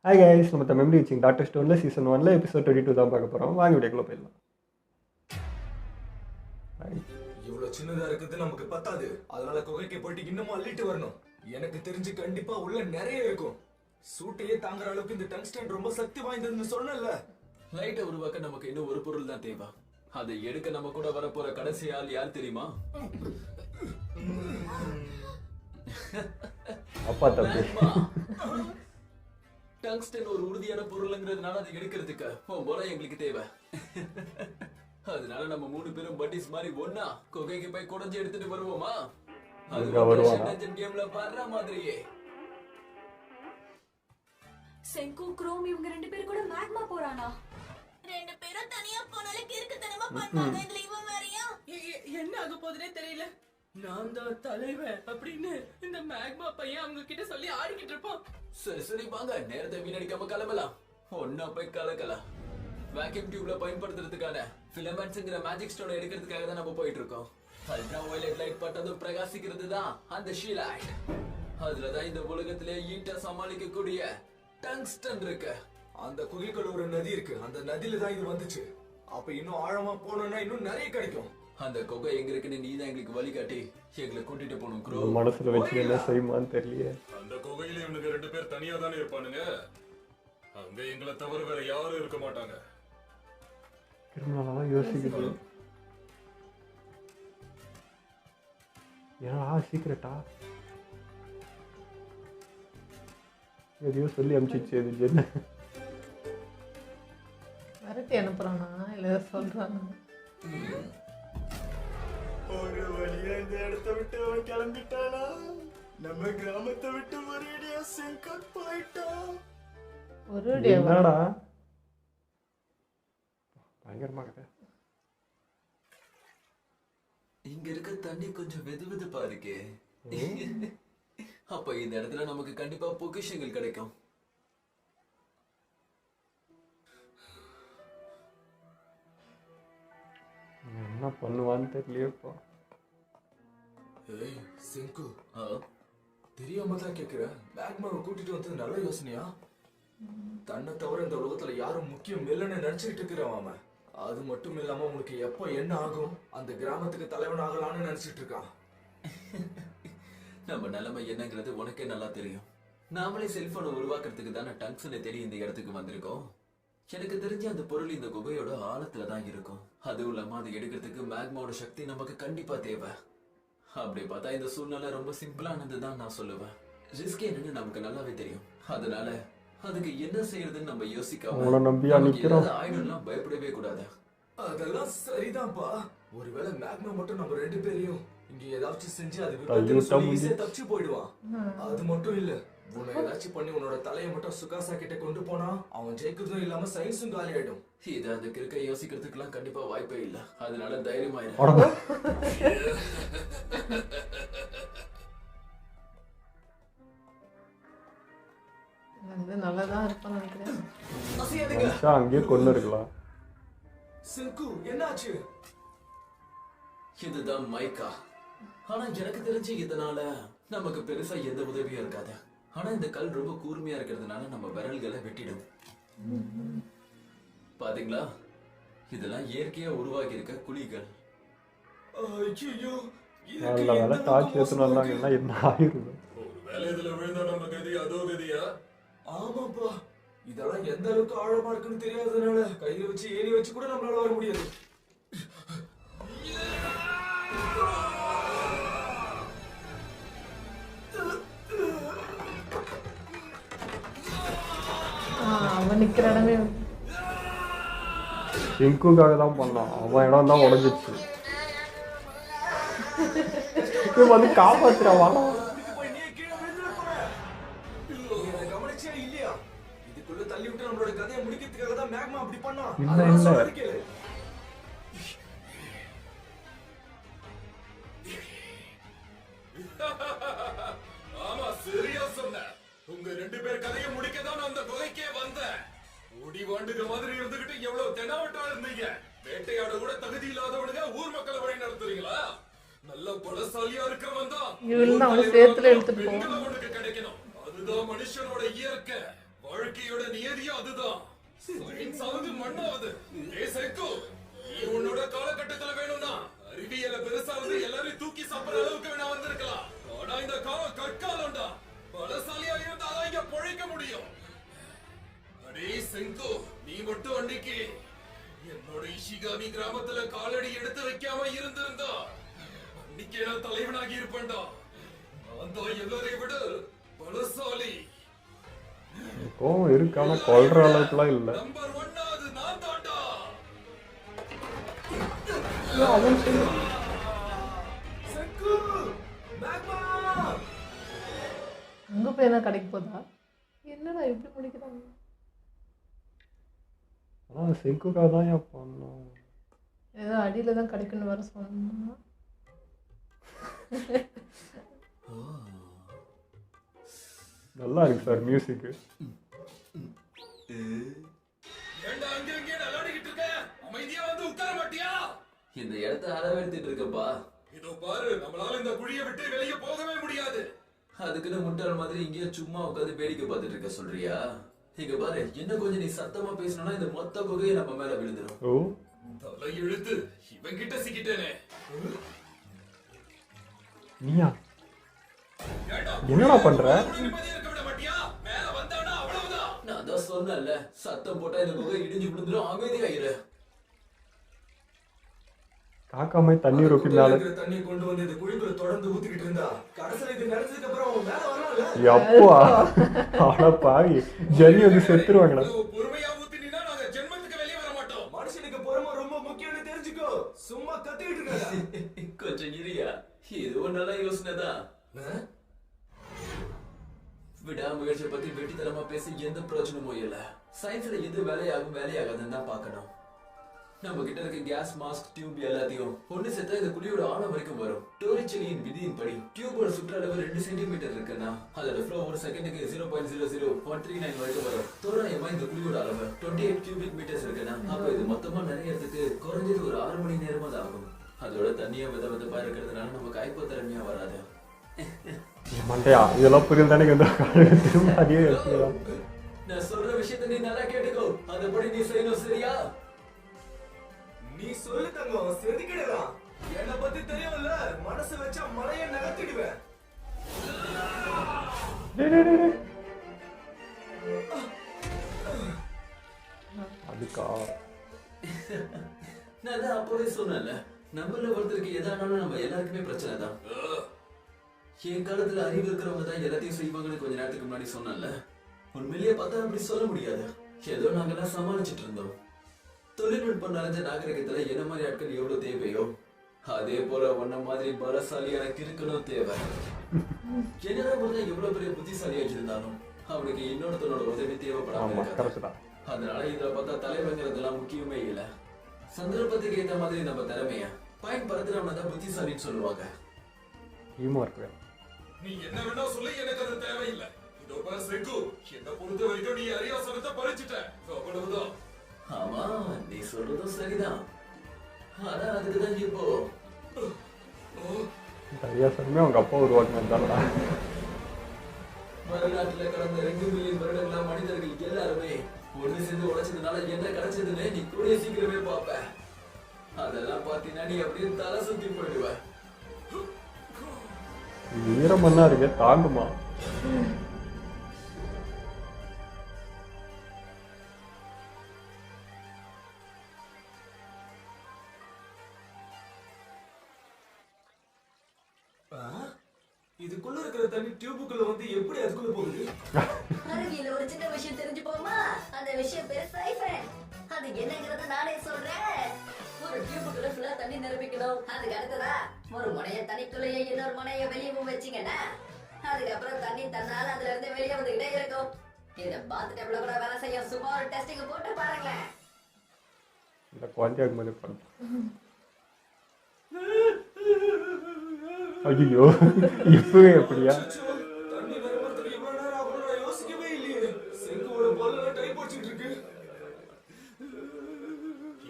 Hi guys, நம்ம memory watching doctor ஸ்டோனில் season 1 episode 22 தான் பார்க்க போகிறோம். வாங்க வீடியோக்குள்ள போயிடலாம். இவ்வளவு சின்னதா இருக்குது நமக்கு பத்தாது. அதனால குகைக்கு போயிட்டு இன்னமும் அள்ளிட்டு வரணும். எனக்கு தெரிஞ்சு கண்டிப்பா உள்ள நிறைய இருக்கும். சூட்டையே தாங்குற அளவுக்கு இந்த டங்ஸ்டன் ரொம்ப சக்தி வாய்ந்ததுன்னு சொன்னல. லைட்டை உருவாக்க நமக்கு இன்னும் ஒரு பொருள் தான் தேவை. அதை எடுக்க நம்ம கூட வர போற கடைசி ஆள் யார் தெரியுமா? அப்பா தம்பி. டங்ஸ்டன் ஒரு உறுதியான பொருள்ங்கிறதுனால அதை எடுக்கிறதுக்கு போல எங்களுக்கு தேவை. அதனால நம்ம 3 பேரும் பட்டிஸ் மாதிரி ஒண்ணா குகைக்கு போய் குடஞ்சி எடுத்துட்டு வருவோமா? அது கேம்ல வர்ற மாதிரியே. செங்கு குரோம் இவங்க 2 பேரும் கூட மேக்மா போறானா? 2 பேரும் தனியா போனாலே கிறுக்குத்தனமா பண்ணாங்க. இதுல இவன் வேறயா? என்ன ஆக போகுதுனே தெரியல. நான் தான் தலைவன் அப்படின்னு இந்த மேக்மா பையன் அவங்க கிட்ட சொல்லி ஆடிக்கிட்டு இருப்பான். சரி வாங்க, நேரத்தை வீணடிக்காம கிளம்பலாம். ஒன்னா போய் கலக்கலாம். வேக்யூம் டியூப்ல பயன்படுத்துறதுக்கான ஃபிலமெண்ட்ஸ்ங்கிற மேஜிக் ஸ்டோனை எடுக்கிறதுக்காக தான் நம்ம போயிட்டு இருக்கோம். அல்ட்ரா வயலட் லைட் பட்டதும் பிரகாசிக்கிறது தான் அந்த ஷீலைட். அதுலதான் இந்த உலகத்திலே ஈட்ட சமாளிக்கக்கூடிய டங்ஸ்டன் இருக்கு. அந்த குகைக்குள்ள ஒரு நதி இருக்கு. அந்த நதியில தான் இது வந்துச்சு. அப்ப இன்னும் ஆழமா போனோம்னா இன்னும் நிறைய கிடைக்கும். அந்த குகை எங்க இருக்குன்னு நீ தான் எங்களுக்கு வழிகாட்டி எங்களை கூட்டிட்டு போகணும். க்ரோ மனசுல வச்சு என்ன செய்யுமான்னு தெரியல. அந்த குகையில இவனுக்கு 2 பேர் தனியா தானே இருப்பானுங்க. அங்க எங்களை தவிர வேற யாரும் இருக்க மாட்டாங்க. கிரிமினலா யோசிக்குது. ஏன்னா சீக்கிரட்டா எதையோ சொல்லி அனுப்பிச்சிச்சு. அது ஜென்ன மிரட்டி அனுப்புறானா இல்லை சொல்றானா? ஒரு வழியா இந்த இடத்தை விட்டு அவன் கிளம்பிட்டானா? நம்ம கிராமத்தை விட்டு ஒரேடியா செங்கட் போயிட்டான். என்னடா பயங்கரமா கதை. இங்க இருக்க தண்ணி கொஞ்சம் வெதுவெதுப்பா இருக்கே. அப்ப இந்த இடத்துல நமக்கு கண்டிப்பா பொக்கிஷங்கள் கிடைக்கும். என்ன பண்ணுவான்னு தெரியலையப்பா. ஏய் செங்கு, தெரியாம தான் கேக்குறேன். மேக்மாவை கூட்டிட்டு வந்தது நல்ல யோசனையா? தன்னை தவிர இந்த உலகத்துல யாரும் முக்கியம் இல்லைன்னு நினைச்சிட்டு இருக்கிறான் அவன். அது மட்டும் இல்லாம உனக்கு எப்ப என்ன ஆகும், அந்த கிராமத்துக்கு தலைவன் ஆகலான்னு நினைச்சிட்டு இருக்கான். நம்ம நிலைமை என்னங்கிறது உனக்கே நல்லா தெரியும். நாமளே செல்போனை உருவாக்குறதுக்கு தானே டங்ஸ்டனை தேடி இந்த இடத்துக்கு வந்திருக்கோம். எனக்கு தெரிஞ்ச அந்த பொருள் இந்த குகையோட ஆழத்துல தான் இருக்கும். அதுவும் இல்லாம அதை எடுக்கிறதுக்கு மேக்மாவோட சக்தி நமக்கு கண்டிப்பா தேவை. அப்படி பார்த்தா இந்த சூழ்நிலை ரொம்ப சிம்பிளானது தான் நான் சொல்லுவேன். ரிஸ்க் என்னன்னு நமக்கு நல்லாவே தெரியும். அதனால அதுக்கு என்ன செய்யறதுன்னு நம்ம யோசிக்காம ஆயிடும்லாம் பயப்படவே கூடாது. அதெல்லாம் சரிதான்ப்பா. ஒருவேளை மேக்மா மட்டும் நம்ம 2 பேரையும் இங்க ஏதாச்சும் செஞ்சு அது விபத்துல தப்பிச்சு போயிடுவான். அது மட்டும் இல்ல, உன்னை ஏதாச்சும் பண்ணி உன்னோட தலையை மட்டும் சுகாசா கிட்ட கொண்டு போனா அவன் ஜெயிக்கிறதும் இல்லாம சயின்ஸும் காலி ஆயிடும். இது அந்த கிறுக்க யோசிக்கிறதுக்கெல்லாம் கண்டிப்பா வாய்ப்பே இல்ல. அதனால தைரியமாயிரு. நல்லதான் இருப்பான்னு நினைக்கிறேன். அங்கேயே கொண்டு இருக்கலாம். செங்கு, என்னாச்சு? இதுதான் மைக்கா. ஆனா எனக்கு தெரிஞ்சு இதனால நமக்கு பெருசா எந்த உதவியும் இருக்காது. ஆனா இந்த கல் ரொம்ப கூர்மையா இருக்கிறதுனால நம்ம விரல்களை வெட்டிடும். பாத்தீங்களா, இதெல்லாம் இயற்கையா உருவாக்கி இருக்க குழிகள். ஐயோ, நல்ல வேலை டார்ச் எடுத்துன்னு வந்தாங்கன்னா என்ன ஆயிரும்? ஒருவேளை இதுல விழுந்தா நம்ம கதி அதோ கதியா? ஆமாப்பா, இதெல்லாம் எந்த அளவுக்கு ஆழமா இருக்குன்னு தெரியாததுனால கையில வச்சு ஏணி வச்சு கூட நம்மளால வர முடியாது. அவன் நிக்கிற இடமே செங்குக்காக தான் பண்ணான். அவன் இடம் தான் உடஞ்சிச்சு. வந்து காப்பாத்துறா வாடா. கவனிச்சே இல்லையா? இதுக்குள்ள தள்ளி விட்டு நம்மளோட கதையை முடிக்கிறதுக்காக தான் மேக்மா அப்படி பண்ணான். இல்ல ஆமா, சரியா சொன்ன. உங்க 2 பேர் கதையை முடிக்கதான் அந்த குகைக்கே வந்தேன். ஓடி வாண்டுக மாதிரி இருந்துகிட்டு எவ்வளவு தெனாவட்டா இருந்தீங்க. வேட்டையாட கூட தகுதி இல்லாதவனுங்க ஊர் மக்களை வழி நடத்துறீங்களா? நல்ல பலசாலியா இருக்கிறவன் தான் சேர்த்துல எடுத்துட்டு பெண்களை உனக்கு கிடைக்கணும். அதுதான் மனுஷனோட இயற்கை. வாழ வாழ்க்கையோட நியதியும் அதுதான். சயின்ஸ் ஆவது மண்ணாவது. ஏய் செக்கு, நீ உன்னோட காலகட்டத்துல வேணும்னா அறிவியல பெருசாவது எல்லாரையும் தூக்கி சாப்பிடுற அளவுக்கு வேணா வந்திருக்கலாம். ஆனா இந்த காலம் கற்காலம்டா. பலசாலியா இருந்தாதான் இங்க பொழைக்க முடியும். அடே செங்கு, நீ மட்டும் அன்னைக்கு என்னோட இஷிகாமி கிராமத்துல காலடி எடுத்து வைக்காம இருந்திருந்தா அன்னைக்கே நான் தலைவனாகி இருப்பேன்டா. நான் தான் எல்லாரையும் விட பலசாலி. கோவம் இருக்கு, ஆனா கொல்ற அளவுக்குலாம் இல்லை. நம்பர் 1 அது நான் தான்டா. செக்கு மேக்மா அங்க போய் என்ன கிடைக்க போதா? என்னடா இப்படி முடிக்கிறாங்க? ஆனால் செங்குக்காக தான் ஏன் பண்ணோம். ஏதோ அடியில தான் கிடைக்குன்னு வர சொன்னா. நல்லா இருக்கு சார் மியூசிக்கு. ஏண்டா அங்க இங்க நல்லாடிக்கிட்டு இருக்க? அமைதியா வந்து உட்கார மாட்டியா? இந்த இடத்த அளவெடுத்துட்டு இருக்கப்பா. இதோ பாரு, நம்மளால இந்த குழியை விட்டு வெளியே போகவே முடியாது. அதுக்குன்னு முட்டாள் மாதிரி இங்கேயே சும்மா உட்காந்து வேடிக்கை பார்த்துட்டு இருக்க சொல்றியா? இங்க பாரு, இன்னும் கொஞ்சம் நீ சத்தமா பேசணும்னா இந்த மொத்த குகையை நம்ம மேல விழுந்துடும். ஓ தலை எழுத்து, இவன் கிட்ட சிக்கிட்டேனே. நீயா ஏண்டா, என்னடா பண்ற? உனக்கு நிம்மதியா இருக்க விட மாட்டியா? மேல வந்தானா அவ்வளவுதான். நான் தான் சொன்னேன்ல, சத்தம் போட்டா இந்த குகை இடிஞ்சு விழுந்துடும், அமைதியாயிரு. காக்காமை தண்ணி ரொப்பி மேலே. தண்ணி கொண்டு வந்து இந்த குழிக்குள்ள தொடர்ந்து ஊத்திக்கிட்டு இருந்தா கடைசியில இது நடந்ததுக்கு அப்புறம் அவன் மேல வரலாம்ல. எப்பா ஆனா பாவி ஜன்னி வந்து செத்துருவாங்கடா. இவ்வளவு பொறுமையா ஊத்தினா நாங்க ஜென்மத்துக்கு வெளியே வர மாட்டோம். மனுஷனுக்கு பொறுமை ரொம்ப முக்கியம்னு தெரிஞ்சுக்கோ. சும்மா கத்திக்கிட்டு இருக்காத. கொஞ்சம் இரியா, இதுவும் நல்ல யோசனை தான். விடாமுயற்சியை பத்தி வெட்டித்தனமா பேசி எந்த பிரயோஜனமும் இல்ல. சயின்ஸ்ல எது வேலையாகும் வேலையாகாதுன்னு தான் பார்க்கணும். நம்ம கிட்ட இருக்க கேஸ் மாஸ்க் டியூப் எல்லாத்தையும் ஒண்ணு சேர்த்தா இந்த குழியோட ஆழம் வரைக்கும் வரும். டோரிச்செலியின் விதியின் படி டியூபோட சுற்றளவு 2 சென்டிமீட்டர் இருக்குன்னா அதோட ஃப்ளோ ஒரு செகண்டுக்கு 0.00139 வரைக்கும் வரும். தோராயமா இந்த குழியோட அளவு 28 கியூபிக் மீட்டர்ஸ் இருக்குன்னா அப்ப இது மொத்தமா நிறையறதுக்கு குறைஞ்சது ஒரு 6 மணி நேரமா தான் ஆகும். அதோட தண்ணியா விதவிதப்பா இருக்கிறதுனால நமக்கு ஹைப்போதெர்மியா வராது. மண்டையா இதெல்லாம் புரியல் தானே வந்து திரும்ப அதே யோசிக்கலாம். நான் சொல்ற விஷயத்தை நீ நல்லா கேட்டுக்கோ, அதுபடி நீ செய்யணும், சரியா? நீ சொல்லு தங்கம், செதுக்கிடலாம். என்னை பத்தி தெரியும்ல, மனசு வச்சா மலையை நகர்த்திடுவேன். அதுக்கா நான் தான் அப்பவே சொன்னேன்ல, நம்மள ஒருத்தருக்கு எதானாலும் நம்ம எல்லாருக்குமே பிரச்சனை தான். என் காலத்துல அறிவு இருக்கிறவங்க தான் எல்லாத்தையும் செய்வாங்கன்னு கொஞ்ச நேரத்துக்கு முன்னாடி சொன்னேன்ல. உண்மையிலேயே பார்த்தா அப்படி சொல்ல முடியாது. ஏதோ நாங்கெல்லாம் சமாளிச்சுட்டு இருந்தோம். தொழில்நுட்பம் நிறைஞ்ச நாகரிகத்துல என்ன மாதிரி ஆட்கள் எவ்வளவு தேவையோ அதே போல ஒன்ன மாதிரி பலசாலியான கிறுக்கணும் தேவை. என்னடா பொறுத்த எவ்வளவு பெரிய புத்திசாலியா இருந்தாலும் அவனுக்கு இன்னொருத்தனோட உதவி தேவைப்படாம இருக்காது. அதனால இதுல பார்த்தா தலைவங்கிறதுலாம் முக்கியமே இல்ல. சந்தர்ப்பத்துக்கு ஏத்த மாதிரி நம்ம திறமைய பயன்படுத்துறவன தான் புத்திசாலின்னு சொல்லுவாங்க. நீ என்ன வேணா சொல்லி, எனக்கு அது தேவையில்லை. இதோ பாரு செக்கு, என்ன பொறுத்த வரைக்கும் நீ அரியாசனத்தை பறிச்சுட்ட, அவ்வளவுதான். ஆமா, நீ சொல்றதும் சரிதான். ஆனா அதுக்குதான் இப்போ அரியாசனமே அவங்க அப்பா உருவாக்குனதானடா. வரலாற்றுல கடந்த 2 மில்லியன் வருடங்களா மனிதர்கள் எல்லாருமே ஒண்ணு சேர்ந்து உழைச்சதுனால என்ன கிடைச்சதுன்னு நீ கூட சீக்கிரமே பாப்ப. அதெல்லாம் பாத்தீங்கன்னா நீ அப்படியே தலை சுத்தி போயிடுவ. ஈரமண்ணா இருக்கு, தாங்குமா? இதுக்குள்ள இருக்கிற தண்ணி டியூபுக்குள்ள வந்து எப்படி அதுக்குள்ள போகுது? அறிவியல ஒரு சின்ன விஷயம் தெரிஞ்சு போமா? அந்த விஷயம் பேரு சைஃபன். அது என்னங்கறத நானே சொல்றேன். ஒரு டியூபுக்குள்ள ஃபுல்லா தண்ணி நிரப்பிக்கணும். அதுக்கு அடுத்ததா ஒரு முனைய தண்ணிக்குள்ளேயே இன்னொரு முனைய வெளியவும் வச்சீங்கன்னா அதுக்கப்புறம் தண்ணி தன்னால அதுல இருந்து வெளியே வந்துகிட்டே இருக்கும். இத பாத்துட்டு எவ்வளவு கூட வேலை செய்யும். சும்மா ஒரு டெஸ்டிங் போட்டு பாருங்களேன். இந்த குவாலிட்டியாக மாதிரி பண்ண. ஐயோ இப்பவே எப்படியா? தண்ணி நிரம்பறதுக்கு இவ்வளவு நேரம் ஆகும் நான் யோசிக்கவே இல்லையே. செங்கோட பல்ல டைப் வச்சிட்டு இருக்கு.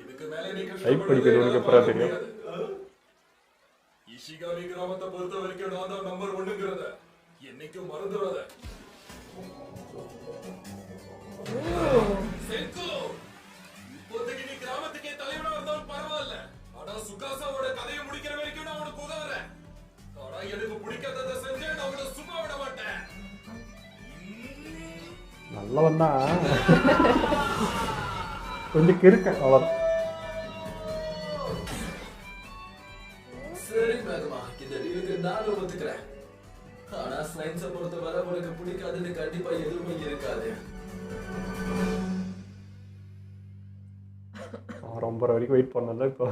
இதுக்கு மேல நீ டைப் படிக்கிறது உனக்கு எப்பரா தெரியும்? இஷிகாமி கிராமத்தை பொறுத்த வரைக்கும் நான் தான் நம்பர் 1ங்கிறத என்னைக்கும் மறந்துடாத. சென்கு, இப்போதைக்கு நீ கிராமத்துக்கே தலைவனா இருந்தாலும் பரவாயில்ல. ஆனா சுகாசாவோட கதையை முடிக்கிற வரைக்கும் நான் உனக்கு உதவுறேன். ஆனா எனக்கு பிடிக்காததை செஞ்சே நான் உன்னை சும்மா விட மாட்டேன். நல்லவன் தான், கொஞ்சம் கிறுக்கன் அவ்வளோ. சரி மேகமா, இந்த டீலுக்கு நானும் ஒத்துக்கிறேன். ஆனா சயின்ஸை பொறுத்தவரை உனக்கு பிடிக்காதுன்னு கண்டிப்பா எதுவுமே இருக்காது. ரொம்ப வரைக்கும் வெயிட் பண்ணல இப்போ.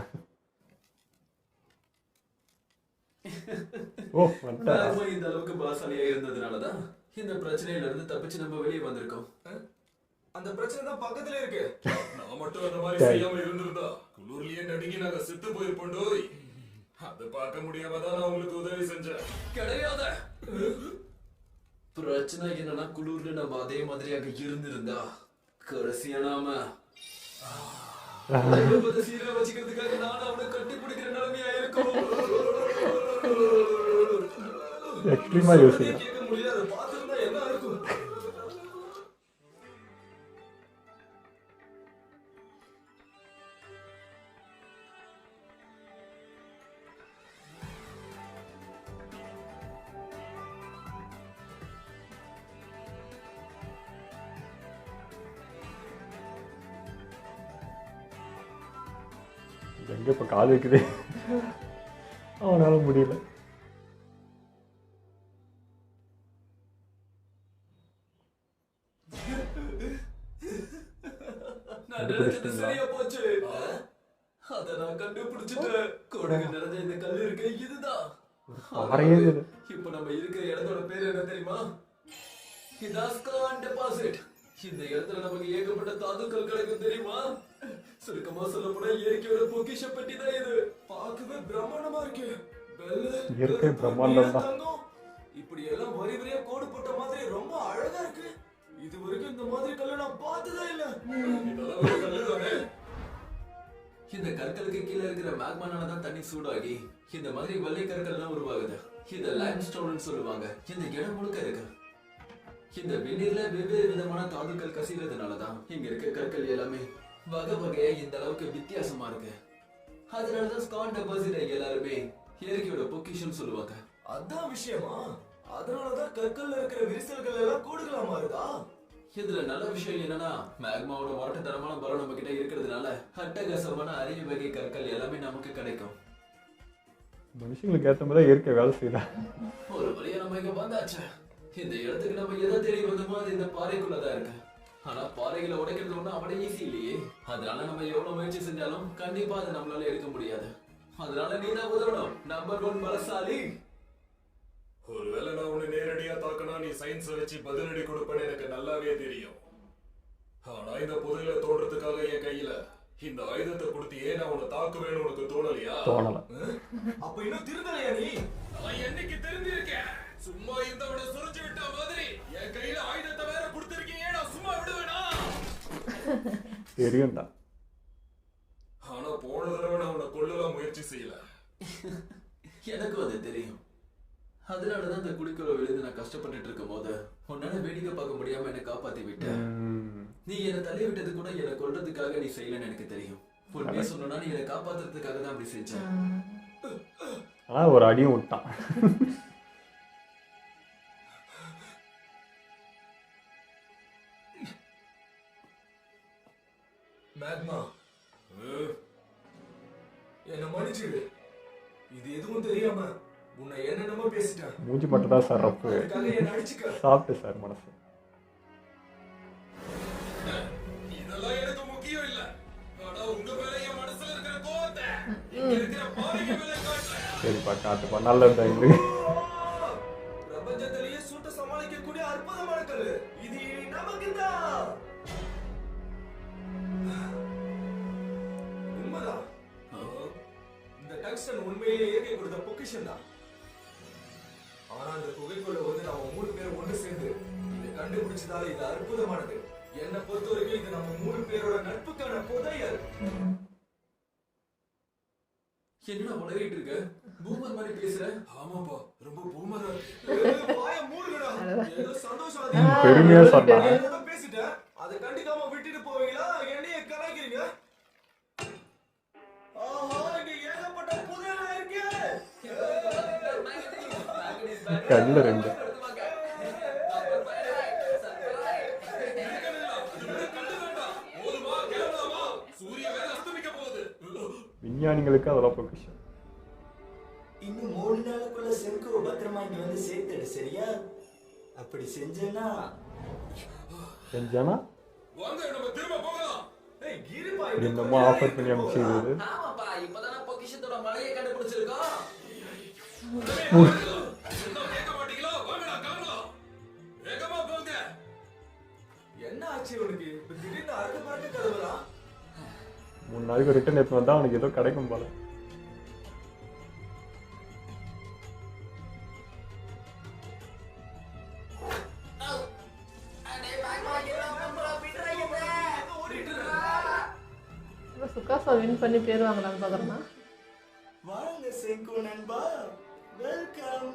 ஓ வந்துட்டா. மேகமா இந்த அளவுக்கு பாசாலியா இருந்ததுனாலதான் இந்த பிரச்சனையில இருந்து தப்பிச்சு நம்ம வெளியே வந்திருக்கோம். அந்த பிரச்சனை தான் பக்கத்துல இருக்கு. நான் மட்டும் அந்த மாதிரி செய்யாம இருந்திருந்தா குளூர்லயே நடுங்கி நாங்க செத்து போயிருப்போண்டோய். அதை பார்க்க முடியாம தான் நான் உங்களுக்கு உதவி செஞ்சேன். கிடையாத பிரச்சனை என்னன்னா, குளூர்ல நம்ம அதே மாதிரியாக இருந்திருந்தா கடைசியா நாம சீரா வச்சுக்கிறதுக்காக நான் அவனை கட்டி பிடிக்கிற நிலைமையா இருக்கும். எக்ஸ்ட்ரீமா யோசிக்கிறேன். கேட்க முடியாது, பார்த்துருந்தா என்ன இருக்கும். எங்க இப்ப கால் வைக்குது, அவனால முடியல. நான் நினைச்சது சரியா போச்சு. அத நான் கண்டுபிடிச்சிட்டேன். கொடுங்க நிறைஞ்ச இந்த கல் இருக்கு, இதுதான். பாறையே இது. இப்ப நம்ம இருக்கிற இடத்தோட பேர் என்ன தெரியுமா? இதான் ஸ்கான் டெபாசிட். இந்த இடத்துல நமக்கு ஏகப்பட்ட தாதுக்கள் கிடைக்கும் தெரியுமா? சுருக்கமா சொல்ல போனா இயற்கையோட பொக்கிஷ பெட்டி தான் இது. பார்க்கவே பிரம்மாண்டமா இருக்கு. இயற்கை பிரம்மாண்டம் தான். தங்கம், இப்படி எல்லாம் வரி வரியா கோடு போட்ட மாதிரி ரொம்ப அழகா இருக்கு. இது வரைக்கும் இந்த மாதிரி கல்ல நான் பார்த்ததே இல்ல. இதெல்லாம் ஒரு கல்லுதானே? இந்த கற்களுக்கு கீழே இருக்கிற மேக்மானால தான் தண்ணி சூடாகி இந்த மாதிரி வெள்ளை கற்கள்லாம் உருவாகுது. இத லைம்ஸ்டோன் சொல்லுவாங்க. இந்த இடம் முழுக்க இருக்கு. இந்த வெந்நீர்ல வெவ்வேறு விதமான தாதுக்கள் கசிகிறதுனாலதான் இங்க இருக்க கற்கள் எல்லாமே வகை வகையா இந்த அளவுக்கு வித்தியாசமா இருக்கு. அதனாலதான் ஸ்கான் டெபாசிட் எல்லாருமே இயற்கையோட பொக்கிஷம் சொல்லுவாங்க. அதான் விஷயமா? அதனாலதான் கற்கள்ல இருக்கிற விரிசல்கள் எல்லாம் கோடுகளா மாறுதா? இதுல நல்ல விஷயம் என்னன்னா, மேக்மாவோட வாட்டத்தரமான பலம் நம்ம கிட்ட இருக்கிறதுனால அட்டகாசமான அரிய வகை கற்கள் எல்லாமே நமக்கு கிடைக்கும். மனுஷங்களுக்கு ஏற்ற மாதிரி இயற்கை வேலை செய்யல. ஒரு வழியா நம்ம இங்க வந்தாச்சு. இந்த இடத்துக்கு நம்ம எதை தேடி வந்தோமோ அது இந்த பாறைக்குள்ளதான் இருக்கு. ஆனா பாறைகளை உடைக்கிறது ஒண்ணும் அவ்வளோ ஈஸி இல்லையே. அதனால நம்ம எவ்வளவு முயற்சி செஞ்சாலும் கண்டிப்பா அதை நம்மளால எடுக்க முடியாது. அதனால நீ தான் உதவணும், நம்பர் 1 பலசாலி. ஒருவேளை நான் உன்னை நேரடியா தாக்கினா நீ சயின்ஸை வச்சு பதிலடி கொடுப்பேன்னு எனக்கு நல்லாவே தெரியும். ஆனா இந்த புதையில தோன்றதுக்காக என் கையில இந்த ஆயுதத்தை கொடுத்தியே நான் உன்னை தாக்குவேன்னு உனக்கு தோணலையா? தோணல. அப்ப இன்னும் திருந்தலையா நீ? நான் என்னைக்கு தெரிஞ்சிருக்கேன். சும்மா இருந்தவனை சுரிஞ்சு விட்ட மாதிரி என் கையில ஆயுதத்தை வேற கொடுத்திருக்கீங்க, நான் சும்மா விடுவேனா? தெரியும்டா. ஆனா போன தடவை நான் உன்னை கொல்லலாம் முயற்சி செய்யல. எனக்கும் அது தெரியும். அதனாலதான் இந்த குளிக்குள்ள விழுந்து நான் கஷ்டப்பட்டுட்டு இருக்கும் போது உன்னால வேடிக்கை பார்க்க முடியாம என்னை காப்பாத்தி விட்ட. நீ என்னை தள்ளி விட்டது கூட என்னை கொல்றதுக்காக நீ செய்யலன்னு எனக்கு தெரியும். உண்மையை சொன்னா நீ என்னை காப்பாத்துறதுக்காக தான் அப்படி செஞ்ச. ஆனா ஒரு அடியும் விட்டான். மேக்மா, என்ன மன்னிச்சிடு. இது எதுவும் தெரியாம உன்னை என்னென்னமோ பேசிட்டேன். மூஞ்சி மட்டும் தான் சார் ரப்பு. அதுக்காக என்ன அடிச்சுக்க. சாப்பிட்டு சார் மனசு. இதெல்லாம் எனக்கு முக்கியம் இல்ல. ஆனா உங்க மேல என் மனசுல இருக்கிற கோவத்தை இங்க இருக்கிற பாறைக்கு மேல காட்டுறேன். சரிப்பா காட்டுப்பா, நல்லதுதான் இது. பிரபஞ்சத்திலேயே சூட்ட சமாளிக்கக்கூடிய அற்புதமான கல்லு இது நமக்கு தான். உண்மைதான். இந்த டங்ஸ்டன் உண்மையிலேயே இயற்கை கொடுத்த பொக்கிஷன் தான். ஆனா அந்த குகைக்குள்ள வந்து நம்ம 3 பேரும் ஒன்று சேர்ந்து இதை கண்டுபிடிச்சதால இது அற்புதமானது. என்னை பொறுத்த வரைக்கும் இது நம்ம 3 பேரோட நட்புக்கான புதையல். என்ன உளறிட்டு இருக்க? பூமர் மாதிரி பேசுற. ஆமாப்பா, ரொம்ப பூமரா இருக்கு. வாய மூடுங்கடா. ஏதோ சந்தோஷம் பெருமையா சொன்னா. பேசிட்டேன். அதுக்காக கண்ணில் ரெண்டு. விஞ்ஞானிகளுக்கு அதெல்லாம் பொக்கிஷம். இன்னும் 3 நாளுக்குள்ள செங்கோ பத்திரமா இங்க வந்து சேர்த்துடு, சரியா? அப்படி செஞ்சேன்னா வாங்க நம்ம திரும்ப போகலாம். ஏய் கிரிப்பா என்னமோ ஆஃபர் பண்ணி அமைச்சிருக்குது. ஆமாப்பா இப்பதானே பொக்கிஷத்தோட மலையை கண்டுபிடிச்சிருக்கோம். இன்னும் கேட்க மாட்டீங்களா? வாங்கடா கிளம்பலாம். வேகமா போங்க. என்ன ஆச்சு உனக்கு? இப்ப திடீர்னு அறுக்க பறக்க கிளம்புறா. 3 நாளைக்கு ரிட்டர்ன் எடுத்து வந்தா அவனுக்கு ஏதோ கிடைக்கும் போல. சுகாசா வின் பண்ணி பேர் வாங்கலான்னு பார்க்குறேன்னா வாங்க செங்கோ நண்பா, வெல்கம்.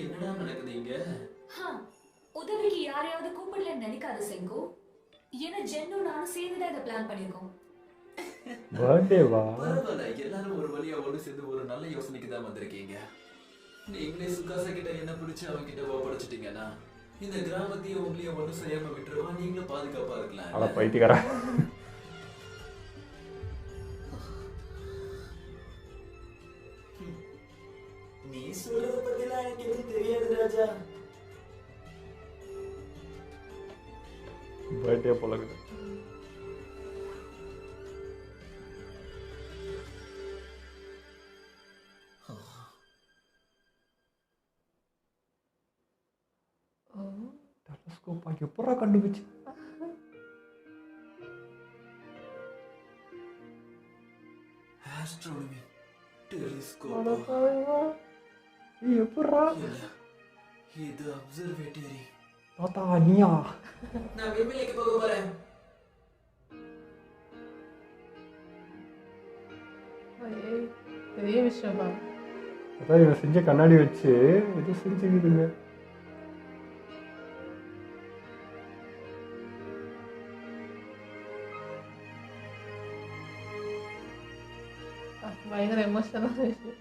என்னடா நடக்குது இங்க? உதவிக்கு யாரையாவது கூப்பிடலன்னு நினைக்காத செங்கோ. ஏன்னா ஜென்னும் நானும் சேர்ந்துதான் இதை பிளான் பண்ணிருக்கோம். பர்த்டேவா? பரவாயில்ல, எல்லாரும் ஒரு வழியா ஒண்ணு சேர்ந்து ஒரு நல்ல யோசனைக்கு தான் வந்திருக்கீங்க. நீங்களே சுகாசா கிட்ட என்ன பிடிச்சு அவங்க கிட்ட ஒப்படைச்சிட்டீங்கன்னா இந்த கிராமத்தையும் உங்களையும் ஒண்ணு செய்யாம விட்டுருவா, நீங்களும் பாதுகாப்பா இருக்கலாம். அட பைத்தியக்காரா. நீ சொல்றத பத்திலாம் எனக்கு எதுவும் தெரியாது ராஜா. பர்த்டே போல இருக்குது. டெலஸ்கோப் எப்படா கண்டுபிடிச்சு? Astronomy telescope. எப்படா? இது அப்சர்வேட்டரி. தாத்தா நீயா? நான் விண்வெளிக்கு போக போறேன். பெரிய விஷயம்ப்பா. அதான் இவன் செஞ்ச கண்ணாடி வச்சு ஏதோ செஞ்சுக்குதுங்க. பயங்கர எமோஷனலான விஷயம்.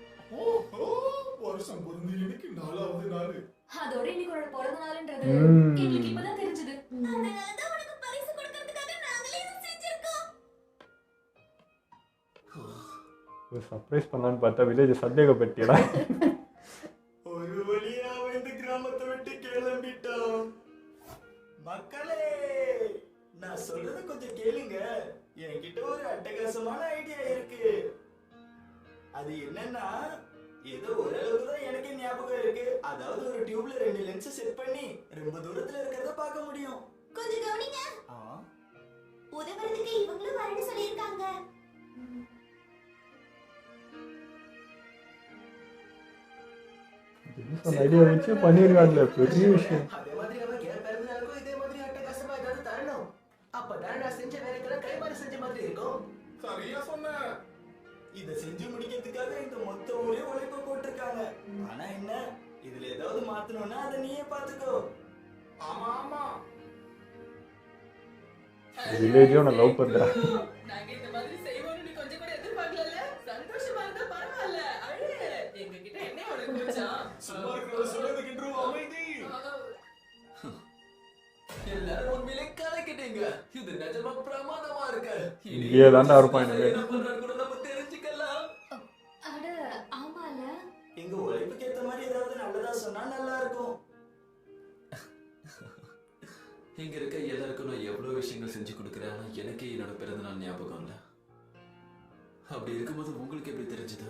வருஷம் பிறந்து இன்னைக்கு 4வது நாள். அதோட இன்னைக்கு உன்னோட பிறந்த நாளுன்றது ம். எங்களுக்கு இப்பதான் தெரிஞ்சது. அதனாலதான் உனக்கு பரிசு கொடுக்கறதுக்காக நாங்களே இதை செஞ்சிருக்கோம். ஒரு சர்ப்ரைஸ் பண்ணலான்னு பார்த்தா வில்லேஜ் சந்தேகப்பட்டியடா. ஒரு வழியா அவன் இந்த கிராமத்தை விட்டு கிளம்பிட்டான். மக்களே, நான் சொல்றத கொஞ்சம் கேளுங்க. என்கிட்ட ஒரு அட்டகாசமான ஐடியா இருக்கு. அது என்னன்னா, ஏதோ ஓரளவுக்கு தான் எனக்கே ஞாபகம் இருக்கு. அதாவது ஒரு டியூப்ல 2 லென்ஸ் செட் பண்ணி ரொம்ப தூரத்துல இருக்கிறத பார்க்க முடியும். கொஞ்சம் கவனிங்க. உதவுறதுக்கு இவங்களும் வரணும் சொல்லியிருக்காங்க. ஐடியா வச்சு பண்ணிருக்காங்கல்ல, பெரிய விஷயம். அதே மாதிரி அவன் என் பிறந்தநாளுக்கும் இதே மாதிரி அட்டகாசமா ஏதாவது தரணும். அப்பதான் நான் செஞ்ச வேலைக்கெல்லாம் கைமாறி செஞ்ச மாதிரி இருக்கும். சரியா சொன்ன. இத செஞ்சு முடிக்கிறதுக்காக இந்த மொத்த ஊரே உழைப்பு போட்டிருக்காங்க. ஆனா என்ன, இதுல ஏதாவது மாத்தணும்னா அதை நீயே பாத்துக்கோ. ஆமா ஆமா. வில்லேஜும் நான் லவ் பண்றேன். நாங்க இந்த மாதிரி செய்வோம்னு நீ கொஞ்சம் கூட எதிர்பார்க்கல. சந்தோஷமா இருந்தா பரவாயில்ல. அழு. எங்க கிட்ட என்ன உனக்கு பிடிச்சான்? சும்மா இருக்கிறத சொல்றதுக்கு அமைதி. எல்லாரும் உண்மையிலே கலக்கிட்டீங்க. இது நிஜமா பிரமாதமா இருக்கு. இங்கேயே தாண்டா இருப்பான் இனிமே. என்ன பண்றான்னு கூட நம்ம தெரிஞ்சுக்கலாம். அட ஆமால. எங்க உழைப்புக்கு ஏத்த மாதிரி ஏதாவது நல்லதா சொன்னா நல்லா இருக்கும். இங்க இருக்க எல்லாருக்கும் நான் எவ்வளவு விஷயங்கள் செஞ்சு கொடுக்குறேன். ஆனா எனக்கே என்னோட பிறந்தநாள் ஞாபகம் இல்ல. அப்படி இருக்கும்போது உங்களுக்கு எப்படி தெரிஞ்சது?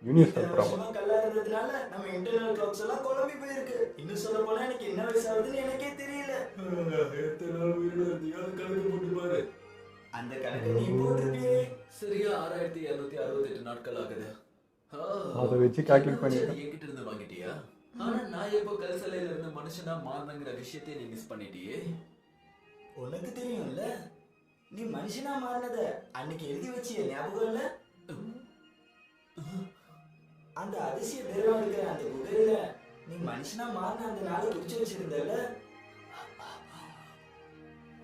Universal problem. வருஷமா கல்லா இருந்ததுனால நம்ம இன்டர்னல் கிளாக்ஸ் எல்லாம் குழம்பி போயிருக்கு. இன்னும் சொல்ல போனா எனக்கு என்ன வயசாகுதுன்னு எனக்கே தெரியல. எத்தனை நாள் உயிரோட இருந்தியோ அது கணக்கு போட்டு பாரு. அந்த கணக்கு நீ போட்டிருப்பியே. சரியா 6268 நாட்கள் ஆகுது. அதை வச்சு calculate பண்ணிட்டேன். நீ என்கிட்ட இருந்து வாங்கிட்டியா? ஆனா நான் எப்போ கல் சிலையில இருந்து மனுஷனா மாறினங்கிற விஷயத்தை நீ மிஸ் பண்ணிட்டியே. உனக்கு தெரியும்ல, நீ மனுஷனா மாறினத அன்னைக்கு எழுதி வச்சிய ஞாபகம் இல்ல? அந்த அதிசய திரவம் இருக்கிற அந்த குகையில நீ மனுஷனா மாறின அந்த நாளை குறிச்சு வச்சிருந்தல.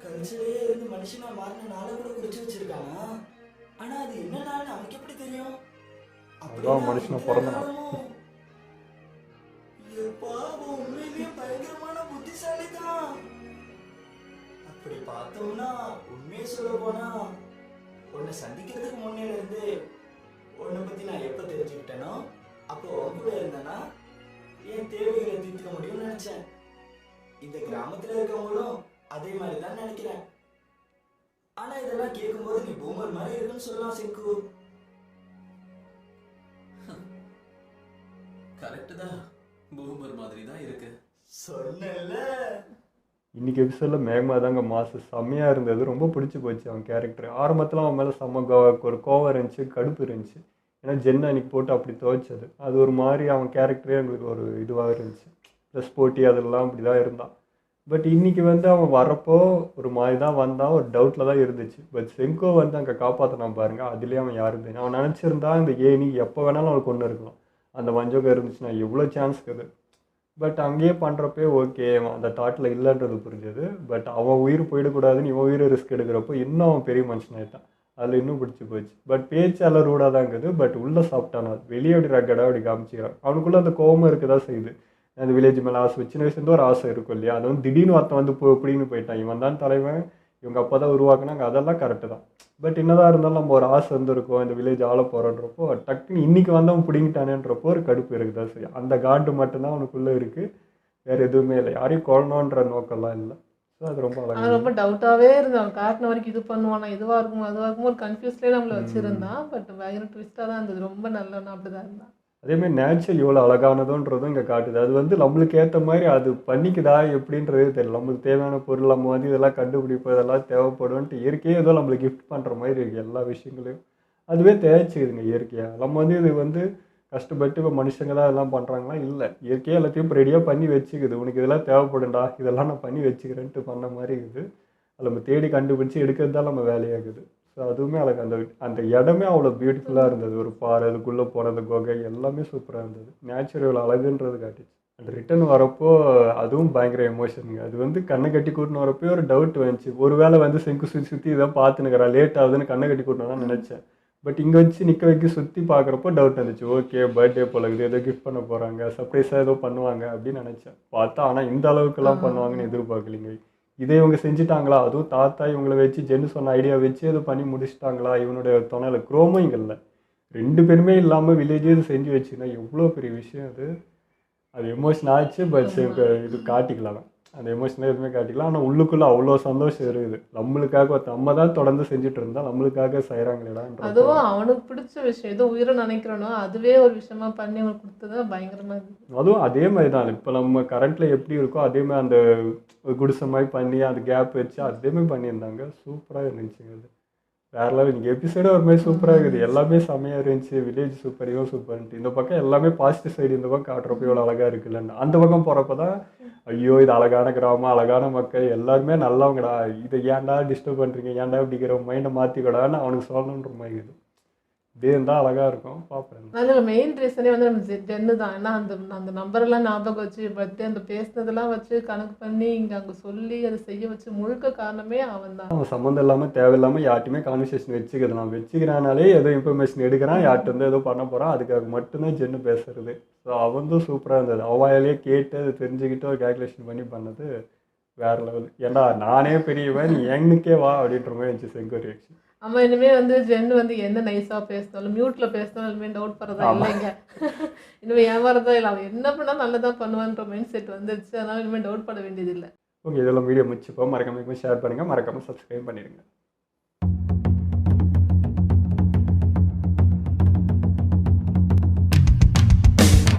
கல்சிலேயே இருந்து மனுஷனா மாறின நாளை கூட குறிச்சு வச்சிருக்கானா? ஆனா அது என்ன நாள்னு அவனுக்கு எப்படி தெரியும்? அதான் மனுஷனா பிறந்த நாள். சொல்ல போனா உன்னை சந்திக்கிறதுக்கு முன்னே இருந்து உன்னை பத்தி நான் எப்ப தெரிஞ்சுக்கிட்டேனோ அப்போ உன் கூட இருந்தேன்னா என் தேவைகளை தீர்த்துக்க முடியும்னு நினைச்சேன். இந்த கிராமத்துல இருக்கவங்களும் அதே மாதிரி தான் நினைக்கிறேன். ஆனா இதெல்லாம் கேட்கும்போது நீ பூமர் மாதிரி இருக்குன்னு சொல்லலாம் செங்கு. கரெக்ட் தான், பூமர் மாதிரி தான் இருக்கு. சொன்னல. இன்னைக்கு எபிசோடில் மேக்மா தாங்க மாசு செம்மையாக இருந்தது. ரொம்ப பிடிச்சி போச்சு அவன் கேரக்டர். ஆரம்பத்தில் அவன் மேலே செம்ம ஒரு கோவம் இருந்துச்சு, கடுப்பு இருந்துச்சு. ஏன்னா ஜென்னை அன்றைக்கி போட்டு அப்படி துவைச்சது. அது ஒரு மாதிரி அவன் கேரக்டரே எங்களுக்கு ஒரு இதுவாக இருந்துச்சு. ப்ளஸ் போட்டி அதெல்லாம் அப்படி தான் இருந்தான். பட் இன்றைக்கி வந்து அவன் வரப்போ ஒரு மாதிரி தான் வந்தான், ஒரு டவுட்டில் தான் இருந்துச்சு. பட் செங்கோ வந்து அங்கே காப்பாற்றினான் பாருங்க, அதுலேயே அவன் யாருன்னு அவன் நினச்சிருந்தா இந்த ஏனி எப்போ வேணாலும் அவனுக்கு ஒன்று இருக்கலாம். அந்த வஞ்சகம் இருந்துச்சுன்னா எவ்வளோ சான்ஸ் இருக்குது. பட் அங்கேயே பண்ணுறப்பே ஓகே அந்த தாட்டில் இல்லைன்றது புரிஞ்சது. பட் அவன் உயிர் போயிடக்கூடாதுன்னு இவன் உயிரை ரிஸ்க் எடுக்கிறப்போ இன்னும் அவன் பெரிய மனுஷனாயிட்டான். அதில் இன்னும் பிடிச்சி போச்சு. பட் பேச்சாளர் ரூடாக தான் இருக்குது. பட் உள்ளே சாப்பிட்டான். அது வெளியே அப்படி ரக்கடாக அப்படி காமிச்சிக்கிறான். அவனுக்குள்ளே அந்த கோபம் இருக்க தான் செய்யுது. அந்த வில்லேஜ் மேலே ஆசை, சின்ன வயசுலேருந்து ஒரு ஆசை இருக்கும் இல்லையா, அது வந்து திடீர்னு ஒருத்தன் வந்து இப்படின்னு போயிட்டான். இவன் தான் தலைவன், இவங்க அப்பா தான் உருவாக்குனாங்க, அதெல்லாம் கரெக்டு தான். பட் என்னதான் இருந்தாலும் நம்ம ஒரு ஆசை இருந்திருக்கோம், இந்த வில்லேஜ் ஆள போகிறன்றப்போ டக்குன்னு இன்றைக்கி வந்து அவன் பிடிங்கிட்டானேன்றப்போ ஒரு கடுப்பு இருக்குதா சரி. அந்த காண்டு மட்டும்தான் அவனுக்குள்ளே இருக்குது, வேறு எதுவுமே இல்லை. யாரையும் கொள்ளணுன்ற நோக்கம்லாம் இல்லை. ஸோ அது ரொம்ப அழகாக ரொம்ப டவுட்டாகவே இருந்தான். காட்டின வரைக்கும் இது பண்ணுவானா, இதுவாக இருக்கும் அதுவாக இருக்கும், ஒரு கன்ஃபியூஸ்லேயே நம்மளை வச்சுருந்தான். பட் பயங்கர ட்விஸ்ட்டாக தான் இருந்தது. ரொம்ப நல்லவனா அப்படி தான் இருந்தான். அதேமாதிரி நேச்சுரல் எவ்வளோ அழகானதுன்றதும் இங்கே காட்டுது. அது வந்து நம்மளுக்கு ஏற்ற மாதிரி அது பண்ணிக்குதா எப்படின்றதே தெரியல. நம்மளுக்கு தேவையான பொருள் நம்ம வந்து இதெல்லாம் கண்டுபிடிப்போம், இதெல்லாம் தேவைப்படும்ன்ட்டு இயற்கையே ஏதோ நம்மளுக்கு கிஃப்ட் பண்ணுற மாதிரி இருக்குது. எல்லா விஷயங்களையும் அதுவே தேய்ச்சிக்குதுங்க இயற்கையாக. நம்ம வந்து இது வந்து கஷ்டப்பட்டு இப்போ மனுஷங்க தான் இதெல்லாம் பண்ணுறாங்களா இல்லை, இயற்கையாக எல்லாத்தையும் இப்போ ரெடியாக பண்ணி வச்சுக்குது. உனக்கு இதெல்லாம் தேவைப்படும்டா, இதெல்லாம் நான் பண்ணி வச்சுக்கிறேன்ட்டு பண்ண மாதிரி இருக்குது. அதில் நம்ம தேடி கண்டுபிடிச்சி எடுக்கிறது தான் நம்ம வேலையாகுது. ஸோ அதுவுமே அழகு. அந்த இடமே அவ்வளோ பியூட்டிஃபுல்லாக இருந்தது. ஒரு பாறை, அதுக்குள்ளே போனது குகை எல்லாமே சூப்பராக இருந்தது. நேச்சுரல் அழகுன்றது காட்டுச்சு. அந்த ரிட்டன் வரப்போ அதுவும் பயங்கர எமோஷனுங்க. அது வந்து கண்ணை கட்டி கூட்டின்னு வரப்போ ஒரு டவுட் வந்துச்சு. ஒரு வேளை வந்து செங்கு சுற்றி சுற்றி இதான் பார்த்துனுக்கிறா, லேட் ஆகுதுன்னு கண்ணை கட்டி கூட்டணும்னா நினச்சேன். பட் இங்கே வச்சு நிற்க வைக்க சுற்றி பார்க்குறப்போ டவுட் வந்துச்சு. ஓகே பர்த்டே போல இது ஏதோ கிஃப்ட் பண்ண போகிறாங்க, சர்ப்ரைஸாக ஏதோ பண்ணுவாங்க அப்படின்னு நினச்சேன். பார்த்தா ஆனால் இந்த அளவுக்குலாம் பண்ணுவாங்கன்னு எதிர்பார்க்கலிங்க. இதே இவங்க செஞ்சுட்டாங்களா, அதுவும் தாத்தா இவங்களை வச்சு ஜென்னு சொன்ன ஐடியா வச்சு அதை பண்ணி முடிச்சிட்டாங்களா, இவனுடைய துணையில் குரோமும் இங்கே இல்லை, 2 பேருமே இல்லாமல் வில்லேஜே இது செஞ்சு வச்சுன்னா எவ்வளோ பெரிய விஷயம் அது. அது எமோஷன் ஆச்சு. பட் இது காட்டிக்கலாம், அந்த எமோஷனாக எதுவுமே காட்டிக்கலாம். ஆனால் உள்ளுக்குள்ளே அவ்வளோ சந்தோஷம் இருக்குது. நம்மளுக்காக நம்ம தான் தொடர்ந்து செஞ்சுட்டு இருந்தால் நம்மளுக்காக செய்கிறாங்களேடான்ற. அதுவும் அவனுக்கு பிடிச்ச விஷயம் ஏதோ உயிரை நினைக்கிறனோ அதுவே ஒரு விஷயமா பண்ணி அவனுக்கு கொடுத்தது பயங்கரமாக இருக்குது. அதுவும் அதே மாதிரி தான். இப்போ நம்ம கரண்ட்டில் எப்படி இருக்கோ அதே மாதிரி அந்த குடிசை மாதிரி பண்ணி அந்த கேப் வச்சு அதே மாதிரி பண்ணியிருந்தாங்க. சூப்பராக இருந்துச்சுங்க. அது வேற லெவல். இன்றைக்கி எபிசோடே ஒரு மாதிரி சூப்பராக இருக்குது. எல்லாமே செம்மையாக இருந்துச்சு. வில்லேஜ் சூப்பர், இவன் சூப்பர்ன்ட்டு இந்த பக்கம் எல்லாமே பாசிட்டிவ் சைடு, இந்த பக்கம் காட்டுறப்போ இவ்வளோ அழகாக இருக்குல்லன்னு. அந்த பக்கம் போகிறப்ப தான் ஐயோ இது அழகான கிராமம், அழகான மக்கள், எல்லாருமே நல்லவங்கடா, இதை ஏன்டா டிஸ்டர்ப் பண்ணுறீங்க, ஏன்டா இப்படிங்கிற மைண்டை மாற்றிக்கூடாதுன்னு அவனுக்கு சொல்லணுன்ற மாதிரி இது. இப்படியே இருந்தால் அழகாக இருக்கும். பார்ப்பேன். அதில் மெயின் ரீசனே வந்து நம்ம ஜென்னு தான். ஏன்னா அந்த நம்பரெல்லாம் ஞாபகம் வச்சு பர்த்டே அந்த பேசினதெல்லாம் வச்சு கணக்கு பண்ணி இங்கே அங்கே சொல்லி அதை செய்ய வச்சு முழுக்க காரணமே அவன் தான். அவன் சம்மந்தம் இல்லாமல் தேவையில்லாமல் யார்ட்டுமே கான்வர்சேஷன் வச்சுக்கிறது. நான் வச்சுக்கிறானாலே ஏதோ இன்ஃபர்மேஷன் எடுக்கிறான், யார்ட்டு வந்து ஏதோ பண்ண போகிறான், அதுக்காக மட்டும்தான் ஜென்னு பேசுறது. ஸோ அவன் தான் சூப்பராக இருந்தது. அவாயிலே கேட்டு அதை தெரிஞ்சுக்கிட்டு ஒரு கேல்குலேஷன் பண்ணி பண்ணது வேற லெவல். ஏன்னா நானே பெரியவன், நீ எண்ணுக்கே வா அப்படின்ற மாதிரி இருந்துச்சு செங்கோ ரியாக்ஷன். ஆமாம், இனிமேல் வந்து ஜென்னு வந்து என்ன நைஸாக பேசினாலும் மியூட்டில் பேசினாலும் இனிமேல் டவுட் பண்ணுறதா இல்லைங்க. இனிமேல் ஏமாறதா இல்லை, அவன் என்ன பண்ணால் நல்லதாக பண்ணுவான்ற மைண்ட் செட் வந்துடுச்சு. அதனால் இனிமேல் டவுட் பண்ண வேண்டியதில்லை. ஓகே, இதெல்லாம் வீடியோ முடிச்சுப்போம். மறக்காம ஷேர் பண்ணுங்கள், மறக்காமல் சப்ஸ்கிரைப் பண்ணிடுங்க.